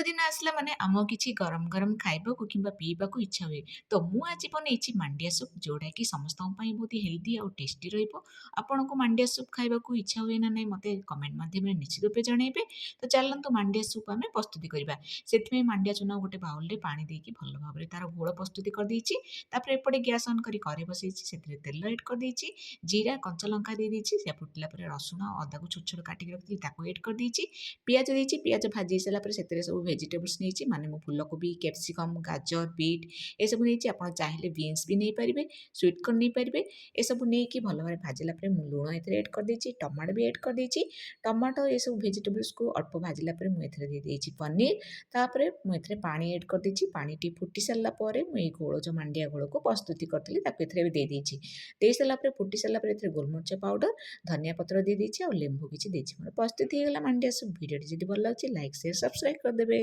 ଶୀତଦିନ ଆସିଲା ମାନେ ଆମକୁ କିଛି ଗରମ ଗରମ ଖାଇବାକୁ କିମ୍ବା ପିଇବାକୁ ଇଚ୍ଛା ହୁଏ। ତ ମୁଁ ଆଜି ବନେଇଛି ମାଣ୍ଡିଆ ସୁପ୍, ଯୋଉଟାକି ସମସ୍ତଙ୍କ ପାଇଁ ବହୁତ ହେଲ୍ଦି ଆଉ ଟେଷ୍ଟି ରହିବ। ଆପଣଙ୍କୁ ମାଣ୍ଡିଆ ସୁପ୍ ଖାଇବାକୁ ଇଚ୍ଛା ହୁଏ ନା ନାହିଁ ମୋତେ କମେଣ୍ଟ ମାଧ୍ୟମରେ ନିଶ୍ଚିତ ରୂପେ ଜଣାଇବେ। ତ ଚାଲନ୍ତୁ ମାଣ୍ଡିଆ ସୁପ୍ ଆମେ ପ୍ରସ୍ତୁତି କରିବା। ସେଥିପାଇଁ ମାଣ୍ଡିଆ ଚୂନା ଗୋଟେ ବାଉଲରେ ପାଣି ଦେଇକି ଭଲ ଭାବରେ ତାର ଘୋଳ ପ୍ରସ୍ତୁତି କରିଦେଇଛି। ତାପରେ ଏପଟେ ଗ୍ୟାସ୍ ଅନ୍ କରି କଢ଼େଇ ବସେଇଛି, ସେଥିରେ ତେଲ ଏଡ୍ କରିଦେଇଛି, ଜିରା, କଞ୍ଚା ଲଙ୍କା ଦେଇଦେଇଛି। ସେ ଫୁଟିଲା ପରେ ରସୁଣ, ଅଦାକୁ ଛୋଟ ଛୋଟ କାଟିକି ରଖିଥିଲି ତାକୁ ଏଡ୍ କରିଦେଇଛି। ପିଆଜ ଦେଇଛି, ପିଆଜ ଭାଜି ହେଇସାରିଲା ପରେ ସେଥିରେ ସବୁ ଭେଜିଟେବୁଲ୍ସ ନେଇଛି, ମାନେ ମୁଁ ଫୁଲକୋବି, କ୍ୟାପ୍ସିକମ୍, ଗାଜର, ବିଟ୍ ଏସବୁ ନେଇଛି। ଆପଣ ଚାହିଁଲେ ବିନ୍ସ ବି ନେଇପାରିବେ, ସୁଇଟ୍ କର୍ନ ନେଇପାରିବେ। ଏସବୁ ନେଇକି ଭଲ ଭାବରେ ଭାଜିଲା ପରେ ମୁଁ ଲୁଣ ଏଥିରେ ଏଡ୍ କରିଦେଇଛି, ଟମାଟୋ ବି ଏଡ୍ କରିଦେଇଛି। ଟମାଟୋ ଏସବୁ ଭେଜିଟେବୁଲ୍ସକୁ ଅଳ୍ପ ଭାଜିଲା ପରେ ମୁଁ ଏଥିରେ ଦେଇଦେଇଛି ପନିର। ତାପରେ ମୁଁ ଏଥିରେ ପାଣି ଏଡ୍ କରିଦେଇଛି। ପାଣିଟି ଫୁଟି ସାରିଲା ପରେ ମୁଁ ଏଇ ଘୋଳ ଯୋଉ ମାଣ୍ଡିଆ ଘୋଳକୁ ପ୍ରସ୍ତୁତି କରିଥିଲି ତାକୁ ଏଥିରେ ବି ଦେଇଦେଇଛି। ଦେଇସାରିଲା ପରେ ଫୁଟି ସାରିଲା ପରେ ଏଥିରେ ଗୋଲମରିଚ ପାଉଡର, ଧନିଆ ପତ୍ର ଦେଇଦେଇଛି ଆଉ ଲେମ୍ବୁ କିଛି ଦେଇଛି। ମୋର ପ୍ରସ୍ତୁତ ହେଇଗଲା ମାଣ୍ଡିଆ ସୁପ୍। ଭିଡ଼ିଓଟି ଯଦି ଭଲ ଲାଗୁଛି ଲାଇକ୍, ସେୟାର, ସବସ୍କ୍ରାଇବ୍ କରିଦେବେ।